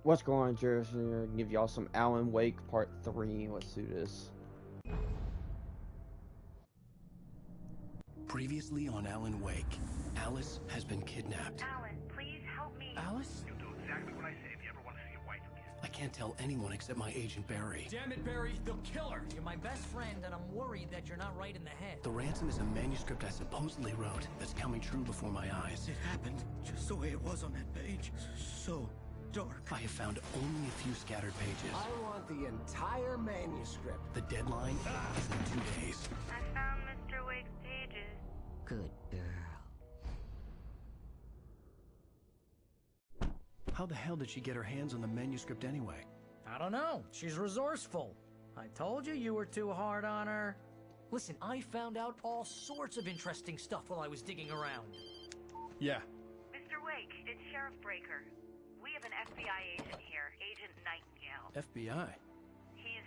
What's going on, Jared? Here, give y'all some Alan Wake Part 3. Let's do this. Previously on Alan Wake, Alice has been kidnapped. Alan, please help me. Alice? You'll do exactly what I say if you ever want to see your wife again. I can't tell anyone except my agent Barry. Damn it, Barry, they'll kill her. You're my best friend, and I'm worried that you're not right in the head. The ransom is a manuscript I supposedly wrote that's coming true before my eyes. It happened just the way it was on that page. So dark. I have found only a few scattered pages. I want the entire manuscript. The deadline is in 2 days. I found Mr. Wake's pages. Good girl. How the hell did she get her hands on the manuscript anyway? I don't know. She's resourceful. I told you you were too hard on her. Listen, I found out all sorts of interesting stuff while I was digging around. Yeah. Mr. Wake, it's Sheriff Breaker. We have an FBI agent here, Agent Nightingale. FBI? He's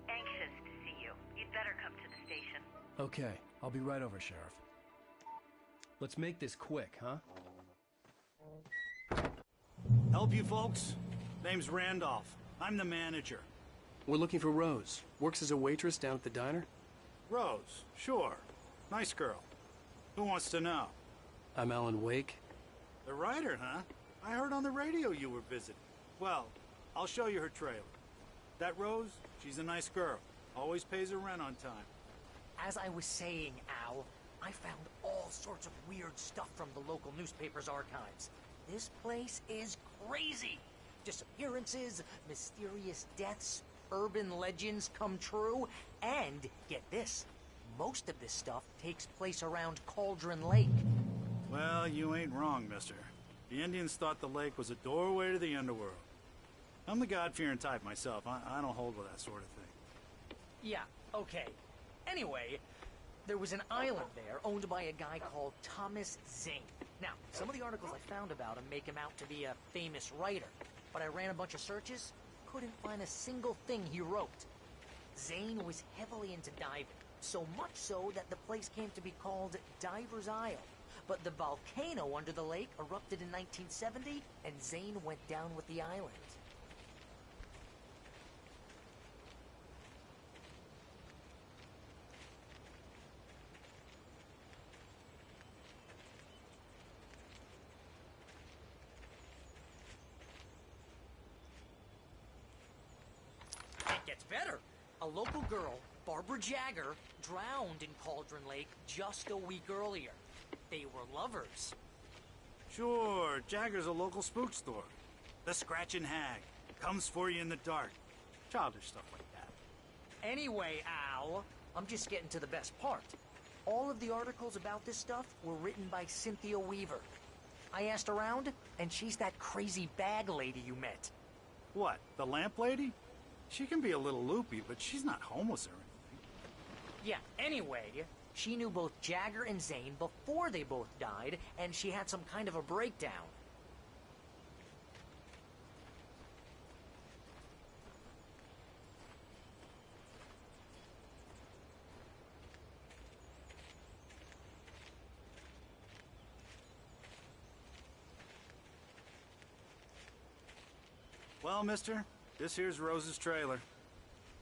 anxious to see you. You'd better come to the station. Okay, I'll be right over, Sheriff. Let's make this quick, huh? Help you folks? Name's Randolph. I'm the manager. We're looking for Rose. Works as a waitress down at the diner. Rose, sure. Nice girl. Who wants to know? I'm Alan Wake. The writer, huh? I heard on the radio you were visiting. Well, I'll show you her trailer. That Rose, she's a nice girl. Always pays her rent on time. As I was saying, Al, I found all sorts of weird stuff from the local newspaper's archives. This place is crazy. Disappearances, mysterious deaths, urban legends come true, and get this, most of this stuff takes place around Cauldron Lake. Well, you ain't wrong, mister. The Indians thought the lake was a doorway to the underworld. I'm the God-fearing type myself. I don't hold with that sort of thing. Yeah, okay. Anyway, there was an island there owned by a guy called Thomas Zane. Now, some of the articles I found about him make him out to be a famous writer, but I ran a bunch of searches, couldn't find a single thing he wrote. Zane was heavily into diving, so much so that the place came to be called Diver's Isle. But the volcano under the lake erupted in 1970, and Zane went down with the island. It gets better. A local girl, Barbara Jagger, drowned in Cauldron Lake just a week earlier. They were lovers. Sure, Jagger's a local spook store. The Scratching Hag. Comes for you in the dark. Childish stuff like that. Anyway, Al, I'm just getting to the best part. All of the articles about this stuff were written by Cynthia Weaver. I asked around, and she's that crazy bag lady you met. What, the lamp lady? She can be a little loopy, but she's not homeless or anything. Yeah, anyway, she knew both Jagger and Zane before they both died, and she had some kind of a breakdown. Well, mister, this here's Rose's trailer.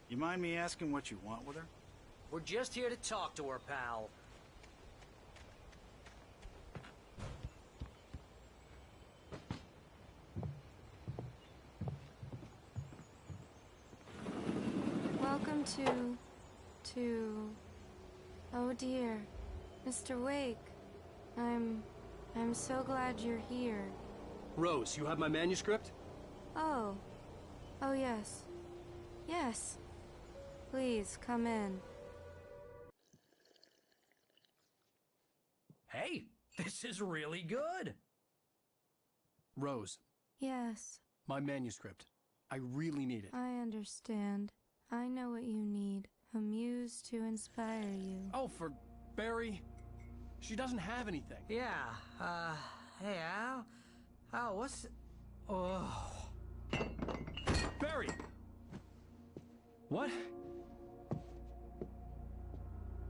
You mind me asking what you want with her? We're just here to talk to her, pal. Welcome to... Oh dear, Mr. Wake. I'm so glad you're here. Rose, you have my manuscript? Oh. Oh yes. Yes. Please, come in. Hey, this is really good. Rose, Yes, my manuscript. I really need it. I understand. I know what you need. a muse to inspire you. Oh, for Barry. She doesn't have anything. Yeah, hey, Al, what's... Oh... Barry! What?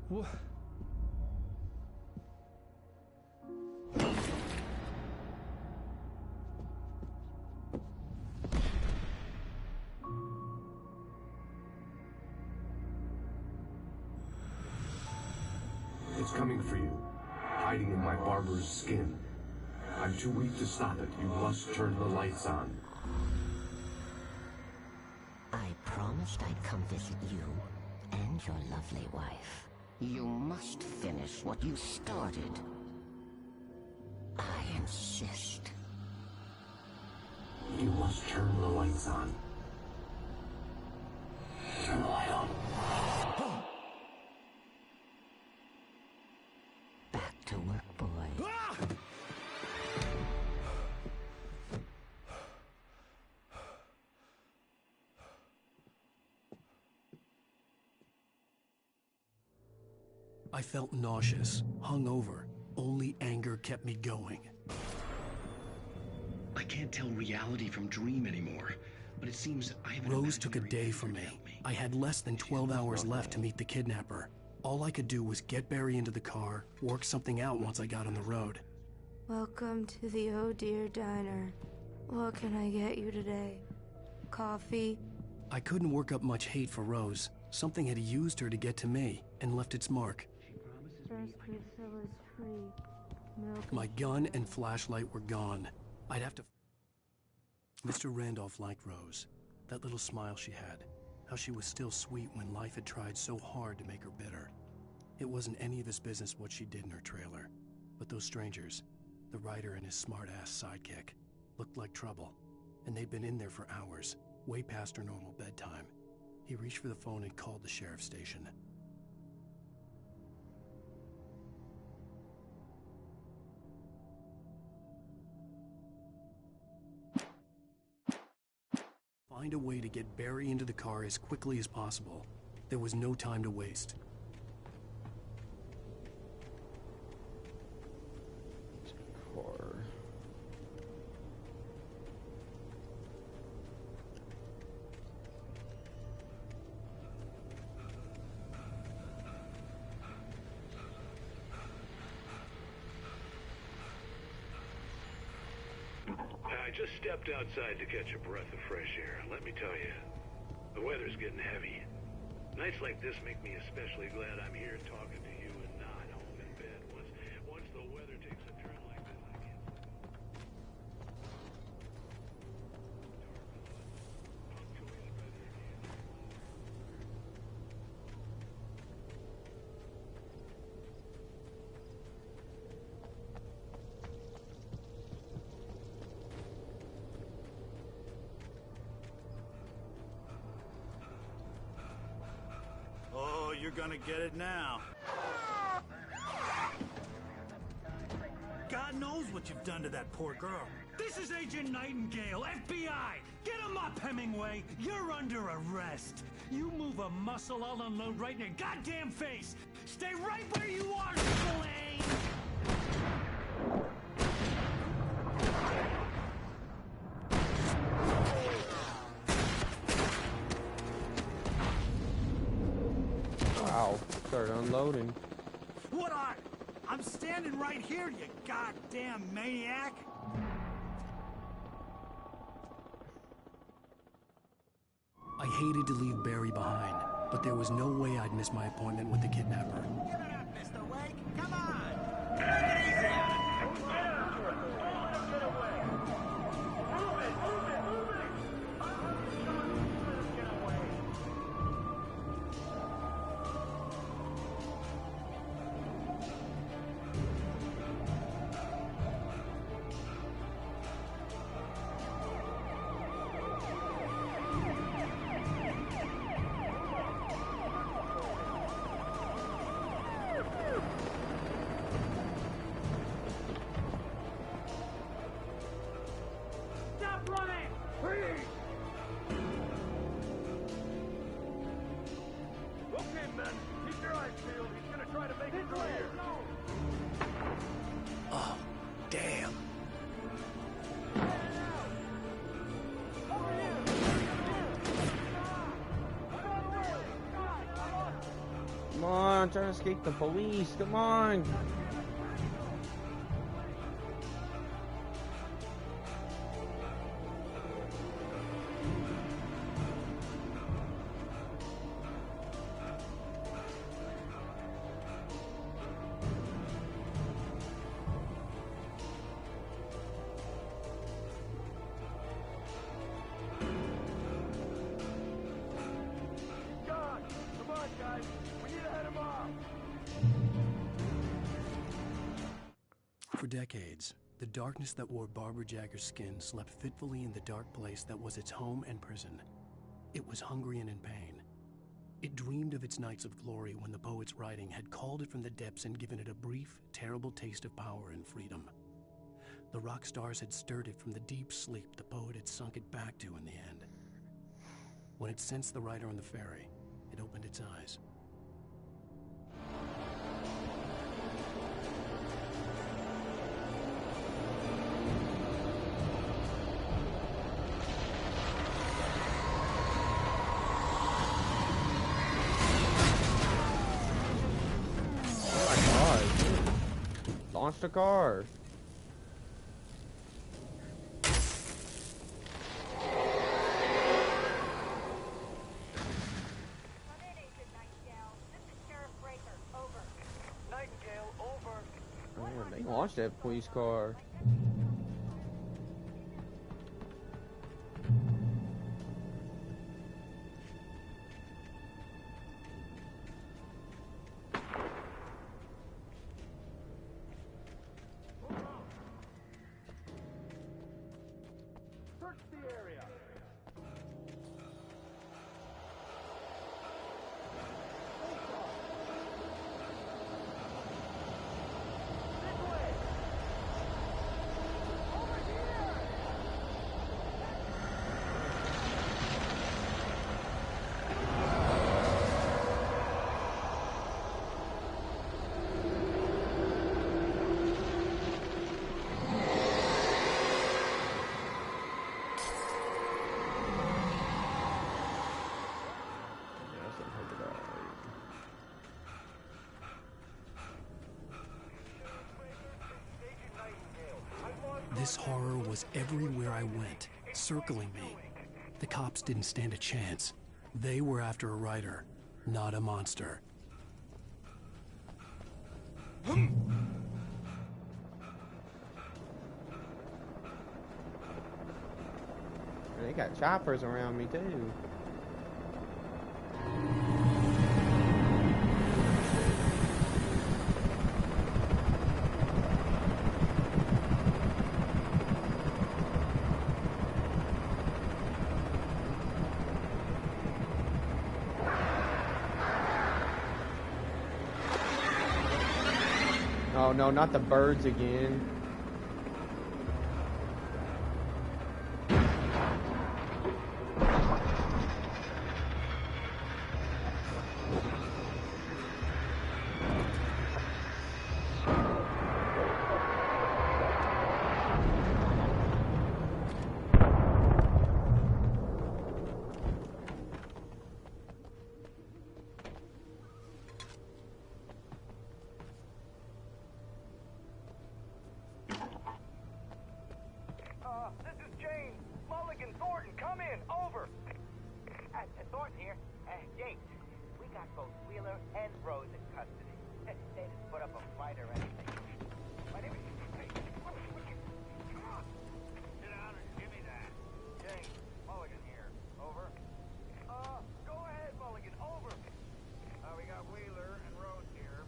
What? It's coming for you, hiding in my barber's skin. I'm too weak to stop it. You must turn the lights on. I promised I'd come visit you and your lovely wife. You must finish what you started. I insist. You must turn the lights on. Turn the light on. Back to work, boy. I felt nauseous, hungover. Only anger kept me going. I can't tell reality from dream anymore, but it seems I have an Rose took a imaginary day figure from to me. help me. I had less than 12 hours left to meet the kidnapper. All I could do was get Barry into the car, work something out once I got on the road. Welcome to the Oh Dear Diner. What can I get you today? Coffee? I couldn't work up much hate for Rose. Something had used her to get to me and left its mark. First refill is free. Milk. My gun and flashlight were gone. I'd have to... Mr. Randolph liked Rose. That little smile she had. How she was still sweet when life had tried so hard to make her bitter. It wasn't any of his business what she did in her trailer. But those strangers, the writer and his smart-ass sidekick, looked like trouble. And they'd been in there for hours, way past her normal bedtime. He reached for the phone and called the sheriff's station. Find a way to get Barry into the car as quickly as possible. There was no time to waste. Car. I just stepped outside to catch a breath of fresh air. Let me tell you, the weather's getting heavy. Nights like this make me especially glad I'm here talking to you and not home in bed. Once the weather takes a turn like this, I can't Oh, you're gonna get it now. God knows what you've done to that poor girl. This is Agent Nightingale, FBI! Get him up, Hemingway! You're under arrest! You move a muscle, I'll unload right in your goddamn face! Stay right where you are, Slane! Wow, start unloading. What are? I'm standing right here, you goddamn maniac! I hated to leave Barry behind, but there was no way I'd miss my appointment with the kidnapper. Give it up, Mr. Wake! Come on! Take it easy on it! on, I'm trying to escape the police. Come on. For decades, the darkness that wore Barbara Jagger's skin slept fitfully in the dark place that was its home and prison. It was hungry and in pain. It dreamed of its nights of glory when the poet's writing had called it from the depths and given it a brief, terrible taste of power and freedom. The rock stars had stirred it from the deep sleep the poet had sunk it back to in the end. When it sensed the rider on the ferry, it opened its eyes. Launch the car. Oh, they launched that police car. This horror was everywhere I went, circling me. The cops didn't stand a chance. They were after a writer, not a monster. They got choppers around me too. Oh no, not the birds again. Thornton here. James, we got both Wheeler and Rose in custody. They didn't put up a fight or anything. My name is... Hey, come on. Sit down and give me that. James, Mulligan here. Over. Go ahead, Mulligan. Over. We got Wheeler and Rose here.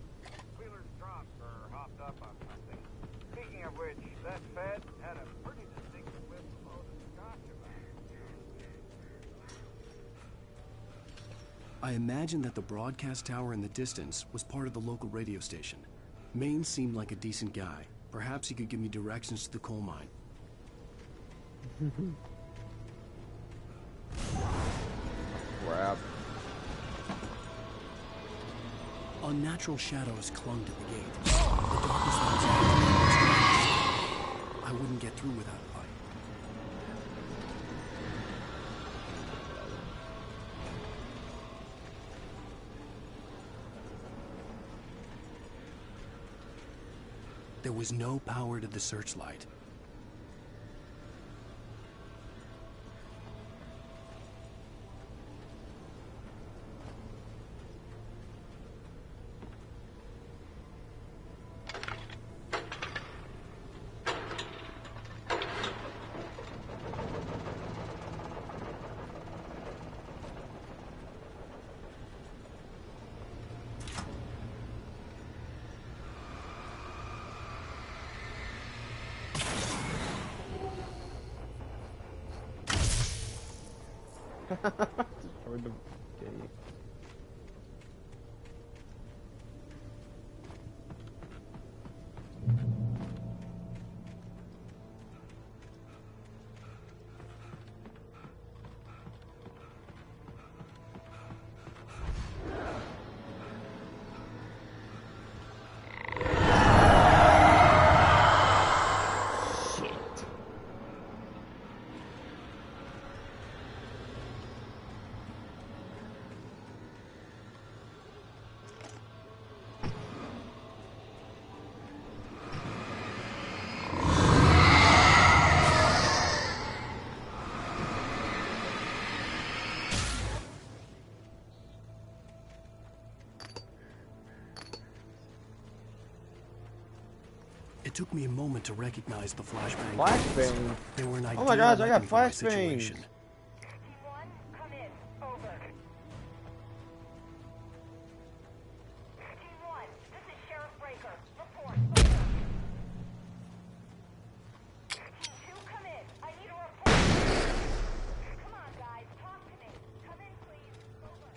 Wheeler's drunk or hopped up on something. Speaking of which, that Fed had a pretty distinctive whip load of scotch about it. I imagined that the broadcast tower in the distance was part of the local radio station. Maine seemed like a decent guy. Perhaps he could give me directions to the coal mine. Crap. Unnatural shadows clung to the gate. The darkness that was I wouldn't get through without a fight. There was no power to the searchlight. Destroyed the gate. It took me a moment to recognize the flashbang. Flashbang? They were an Oh my gosh, I got weapon for my flashbangs. situation. Come in. Over. Team 1, this is Sheriff Breaker. Report. Over. Team 2, come in. I need a report. Come on, guys. Talk to me. Come in, please. Over.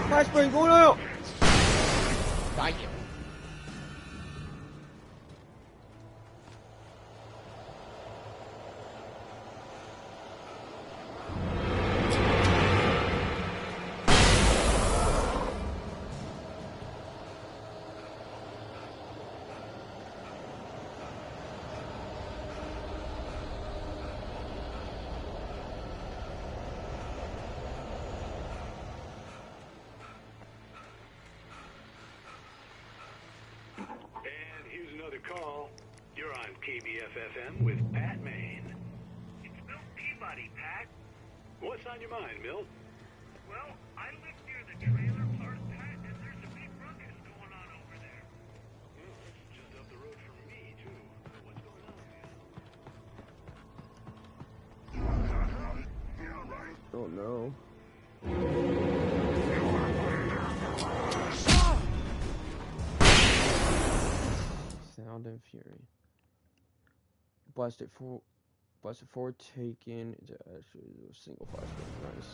Flashbang going out! Damn. Call. You're on KBF-FM with Pat Maine. It's Milt Peabody, Pat. What's on your mind, Milt? Well, I live near the trailer park, Pat, and there's a big ruckus going on over there. Well, it's just up the road from me, too. What's going on, man? Oh no. Sound and Fury. Blasted 4 taken. It's actually a single flashbang. Nice.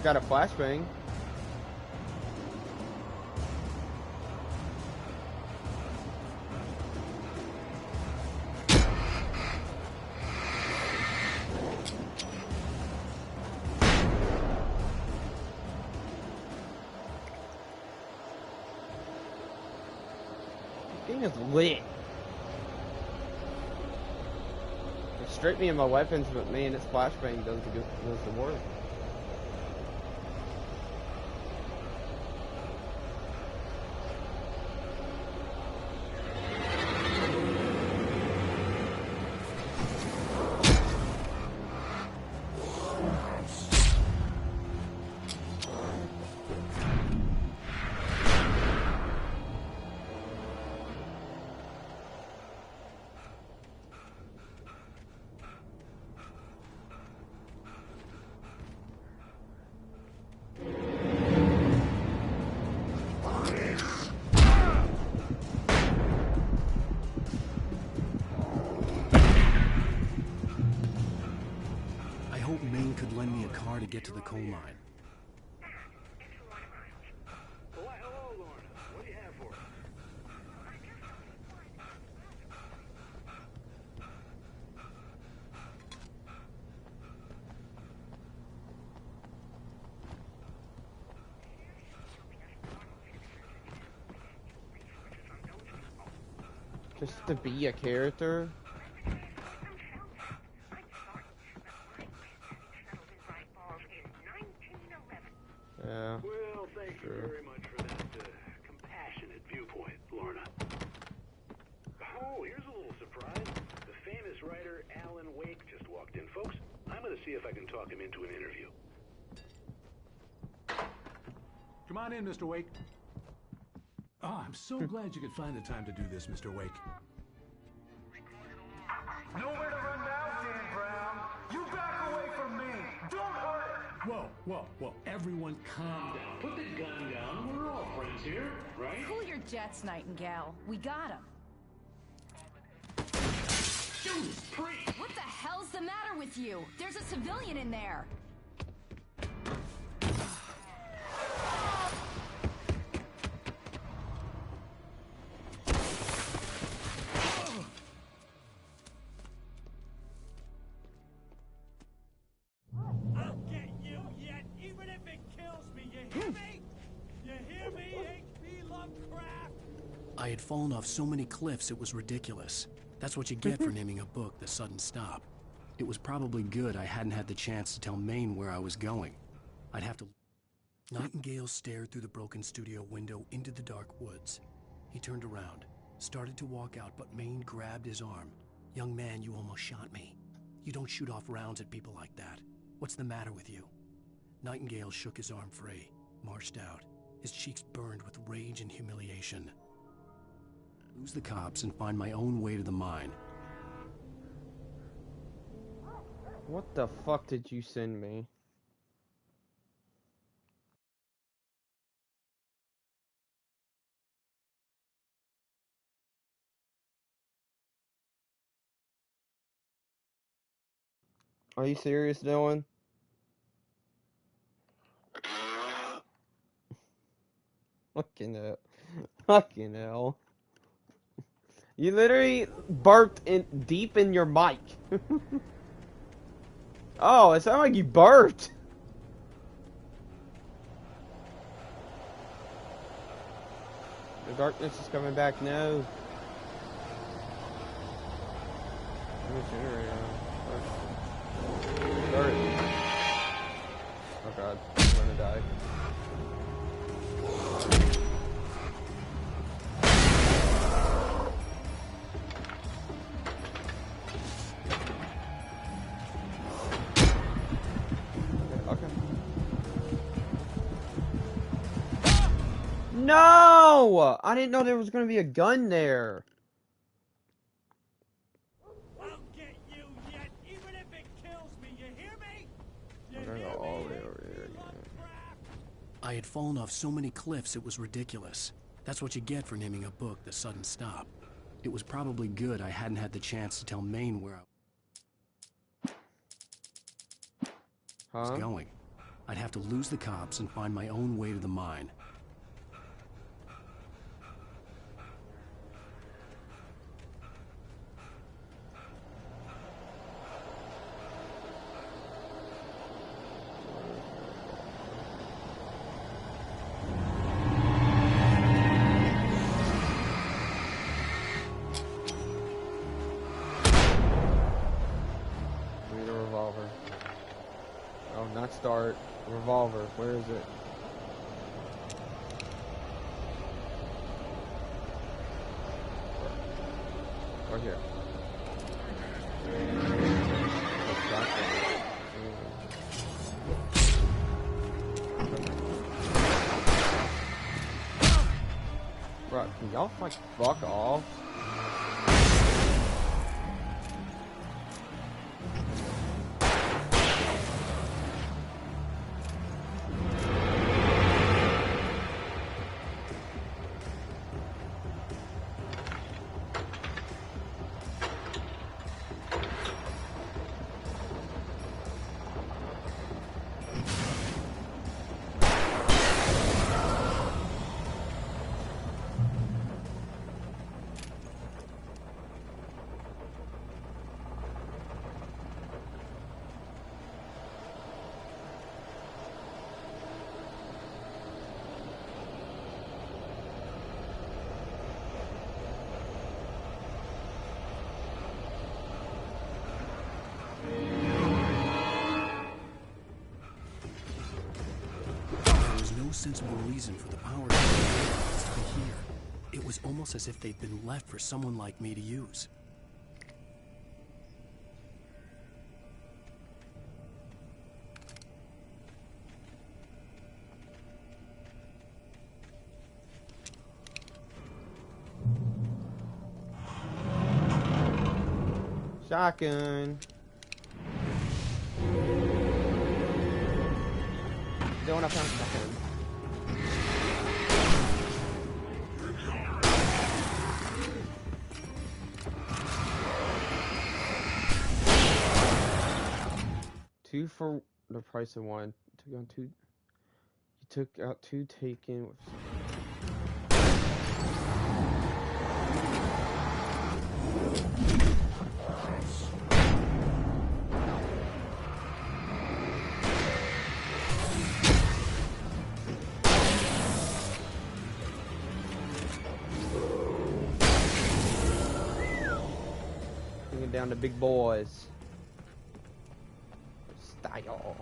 Got a flashbang. This game is lit. It stripped me of my weapons, but man, this flashbang does the work. To get to the coal mine. Well, hello, Lorna. What do you have for us? Just to be a character? Yeah. Well, thank you very much for that compassionate viewpoint, Lorna. Oh, here's a little surprise. The famous writer Alan Wake just walked in, folks. I'm going to see if I can talk him into an interview. Come on in, Mr. Wake. Oh, I'm so glad you could find the time to do this, Mr. Wake. Nowhere to run now, Dan Brown. You back away from me. Don't hurt it. Whoa. Everyone calm down. Put the gun down. We're all friends here, right? Cool your jets, Nightingale. We got him. Judas Priest! What the hell's the matter with you? There's a civilian in there. I'll get you yet, even if it kills me. You hear me? You hear me, H.P. Lovecraft? I had fallen off so many cliffs it was ridiculous. That's what you get for naming a book The Sudden Stop. It was probably good I hadn't had the chance to tell Maine where I was going. I'd have to... Nightingale stared through the broken studio window into the dark woods. He turned around, started to walk out, but Maine grabbed his arm. "Young man, you almost shot me. You don't shoot off rounds at people like that. What's the matter with you?" Nightingale shook his arm free, marched out, his cheeks burned with rage and humiliation. Lose the cops and find my own way to the mine. What the fuck did you send me? Are you serious, Dylan? Fucking hell. Fucking hell. You literally burped in deep in your mic. Oh, it sounded like you burped. The darkness is coming back now. Oh god, I'm gonna die. Okay. No! I didn't know there was gonna be a gun there. I'll get you yet, even if it kills me. You hear me? I'm gonna go all the way over here again. I had fallen off so many cliffs it was ridiculous. That's what you get for naming a book The Sudden Stop. It was probably good I hadn't had the chance to tell Maine where I was going. I'd have to lose the cops and find my own way to the mine. We need a revolver. Oh, not start. Revolver. Where is it? Right here. Bro, can y'all fuck off? sensible reason for the power to be here. It was almost as if they'd been left for someone like me to use. Shotgun. Don't have time for shotgun. Two for the price of one. Took on two. You took out two taken with. Bringing down the big boys. Style.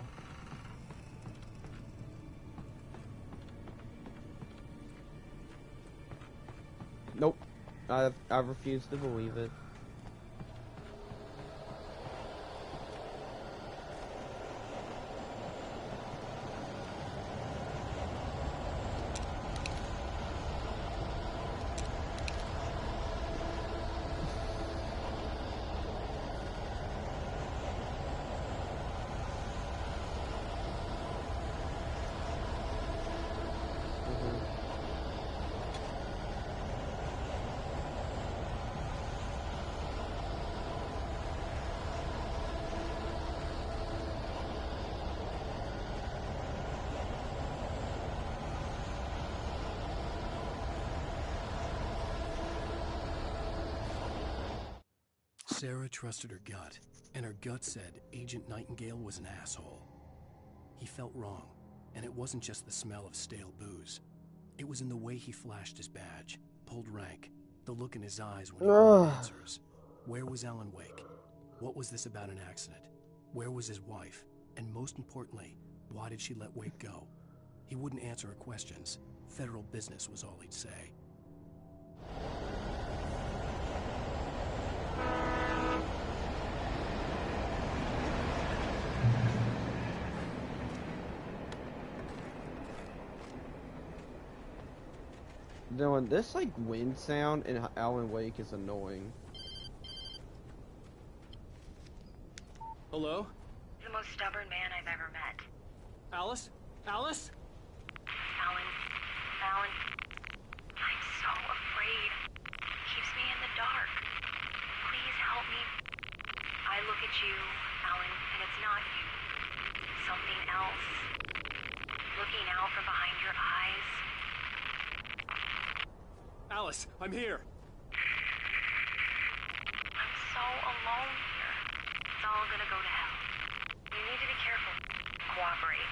Nope. I refuse to believe it. Sarah trusted her gut, and her gut said Agent Nightingale was an asshole. He felt wrong, and it wasn't just the smell of stale booze. It was in the way he flashed his badge, pulled rank, the look in his eyes when he got answers. Where was Alan Wake? What was this about an accident? Where was his wife? And most importantly, why did she let Wake go? He wouldn't answer her questions. Federal business was all he'd say. Dylan, this like wind sound in Alan Wake is annoying. Hello? The most stubborn man I've ever met. Alice? Alice? Alan. I'm so afraid. Keeps me in the dark. Please help me. I look at you, Alan, and it's not you. Something else. Looking out from behind your eyes. Alice, I'm here. I'm so alone here. It's all gonna go to hell. You need to be careful. Cooperate.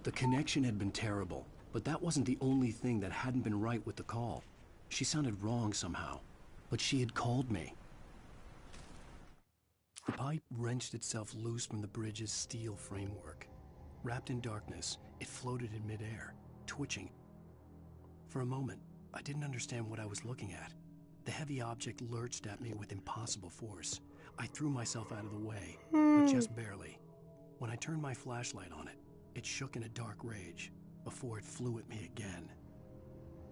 The connection had been terrible, but that wasn't the only thing that hadn't been right with the call. She sounded wrong somehow, but she had called me. The pipe wrenched itself loose from the bridge's steel framework. Wrapped in darkness, it floated in midair, twitching. For a moment, I didn't understand what I was looking at. The heavy object lurched at me with impossible force. I threw myself out of the way, but just barely. When I turned my flashlight on it, it shook in a dark rage before it flew at me again.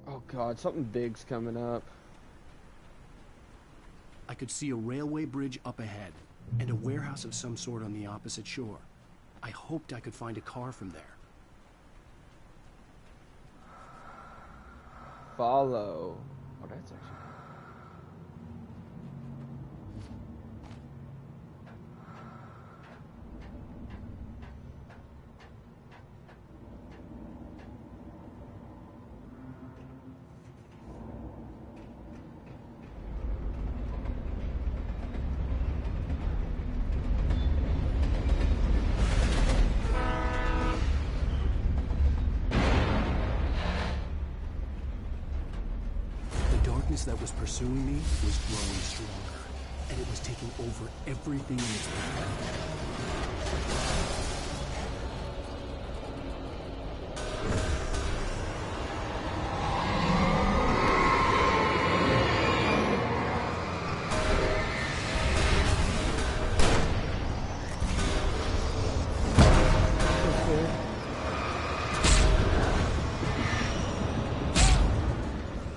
Oh god, something big's coming up. I could see a railway bridge up ahead and a warehouse of some sort on the opposite shore. I hoped I could find a car from there. Follow. Oh, that's actually. That was pursuing me was growing stronger, and it was taking over everything in its path.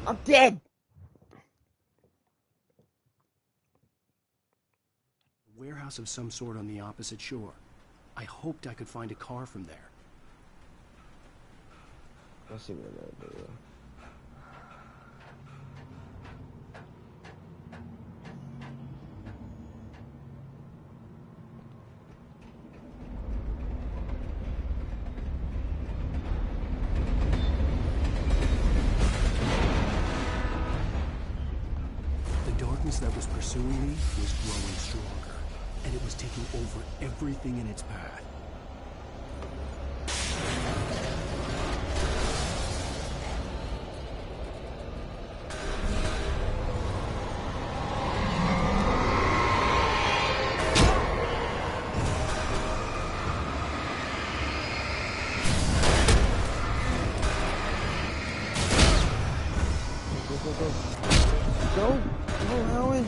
I'm dead. A warehouse of some sort on the opposite shore. I hoped I could find a car from there. Let's see where that is. That was pursuing me was growing stronger, and it was taking over everything in its path. Go! Oh, Howard!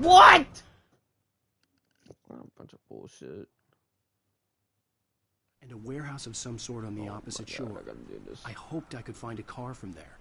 What? What a bunch of bullshit. And a warehouse of some sort on the opposite shore. I gotta do this. I hoped I could find a car from there.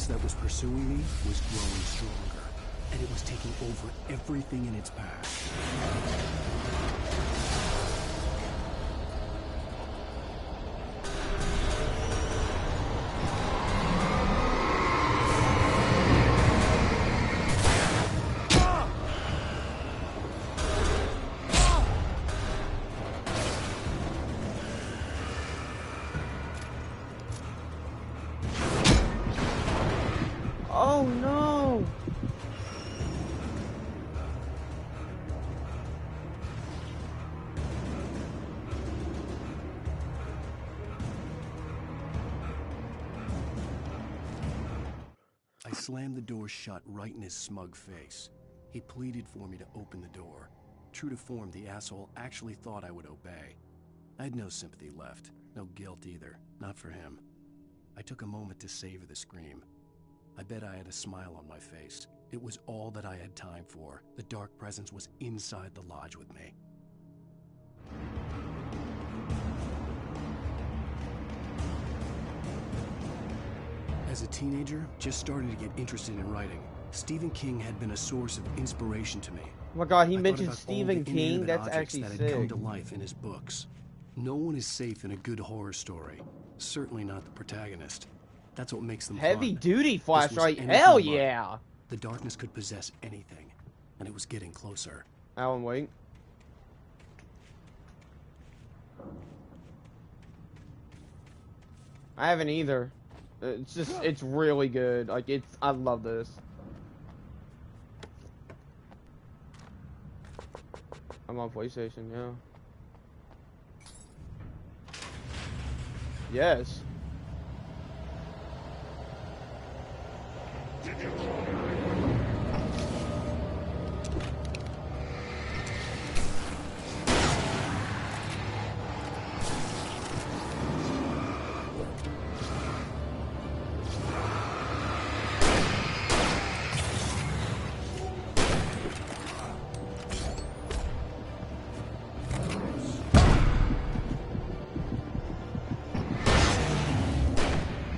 That was pursuing me was growing stronger, and it was taking over everything in its path. Oh no! I slammed the door shut right in his smug face. He pleaded for me to open the door. True to form, the asshole actually thought I would obey. I had no sympathy left, no guilt either, not for him. I took a moment to savor the scream. I bet I had a smile on my face. It was all that I had time for. The dark presence was inside the lodge with me. As a teenager, just starting to get interested in writing, Stephen King had been a source of inspiration to me. Oh my god, he I mentioned thought about Stephen all the King? inanimate That's objects actually that had come sick. to life in his books. No one is safe in a good horror story. Certainly not the protagonist. That's what makes them Heavy fun. duty This was flashlight, anything hell but. yeah! The darkness could possess anything, and it was getting closer. Alan Wake. I haven't either. It's just, it's really good. Like, I love this. I'm on PlayStation, yeah. Yes.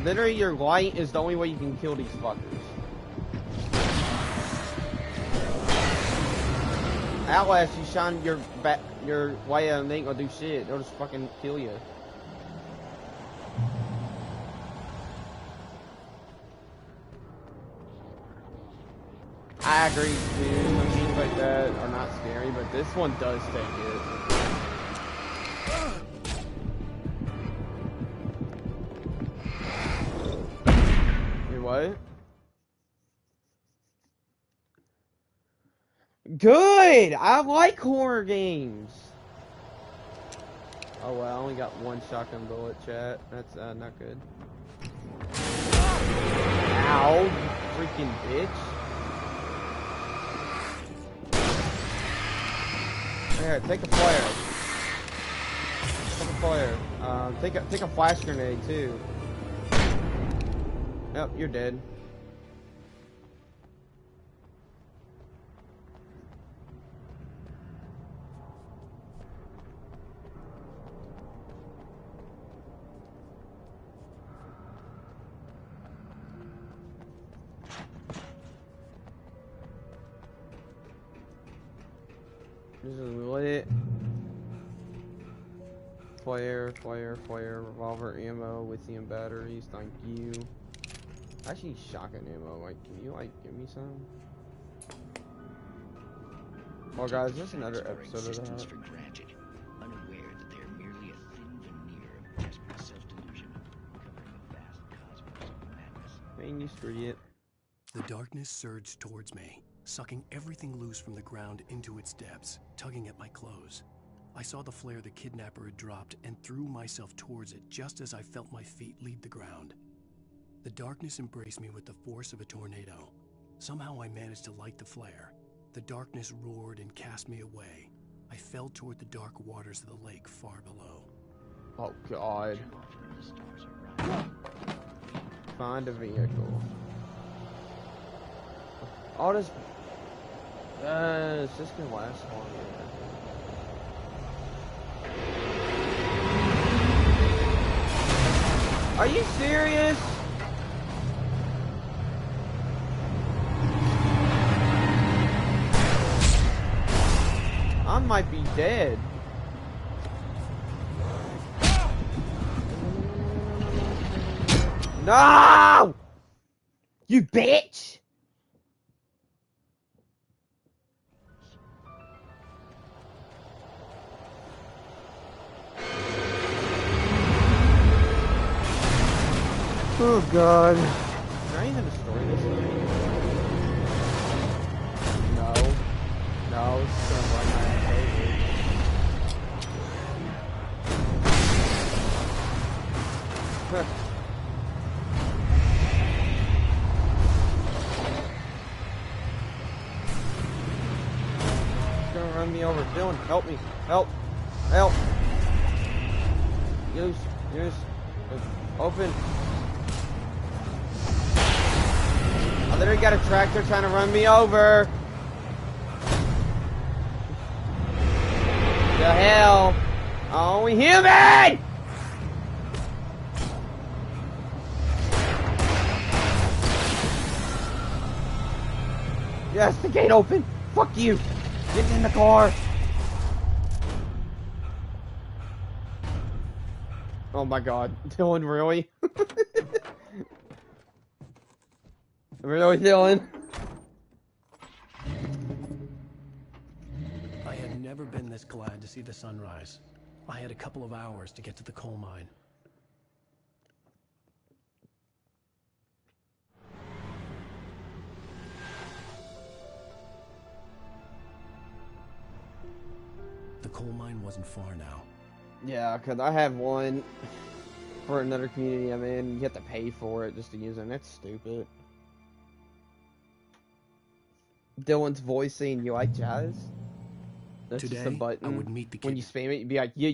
Literally, your light is the only way you can kill these fuckers. Outlast, you shine your light and they ain't gonna do shit. They'll just fucking kill you. I agree, dude. Machines like that are not scary, but this one does take it. What? Good! I like horror games! Oh well, I only got one shotgun bullet, chat. That's not good. Ow, you freaking bitch. Here, take a flare. Take a flare. Take a flash grenade too. Yep, you're dead. This is lit. Flare, revolver ammo, lithium batteries, thank you. Actually, shotgun ammo, like, can you, like, give me some? Well, guys, there's another episode of that. For granted, unaware that they're merely a thin veneer of desperate self-delusion, covering a vast cosmos of madness. Man, you idiot. The darkness surged towards me, sucking everything loose from the ground into its depths, tugging at my clothes. I saw the flare the kidnapper had dropped and threw myself towards it just as I felt my feet leave the ground. The darkness embraced me with the force of a tornado. Somehow I managed to light the flare. The darkness roared and cast me away. I fell toward the dark waters of the lake far below. Oh, God. Find a vehicle. All this... it's just gonna last longer. Are you serious? I might be dead. No! You bitch! Oh God. Can I even destroy this thing? No. No, it's just gonna run my ass over. It's gonna run me over. Dylan, help me. Help. Help. Use. Open. I literally got a tractor trying to run me over. The hell? Oh, human! Yes, the gate open. Fuck you. Get in the car. Oh my God, Dylan, really? Really, Dylan? I had never been this glad to see the sunrise. I had a couple of hours to get to the coal mine. The coal mine wasn't far now. Yeah, because I have one for another community I'm in. You have to pay for it just to use it, and that's stupid. Dylan's voice saying, "You like jazz?" That's Today, just a button. I would meet the kid. When you spam it, you'd be like, yeah.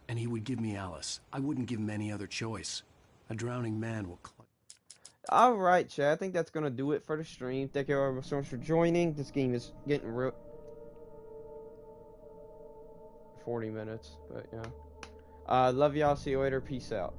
And he would give me Alice. I wouldn't give him any other choice. A drowning man will Alright, chat. I think that's gonna do it for the stream. Thank you all so much for joining. This game is getting real. 40 minutes, but yeah. Love y'all. See you later. Peace out.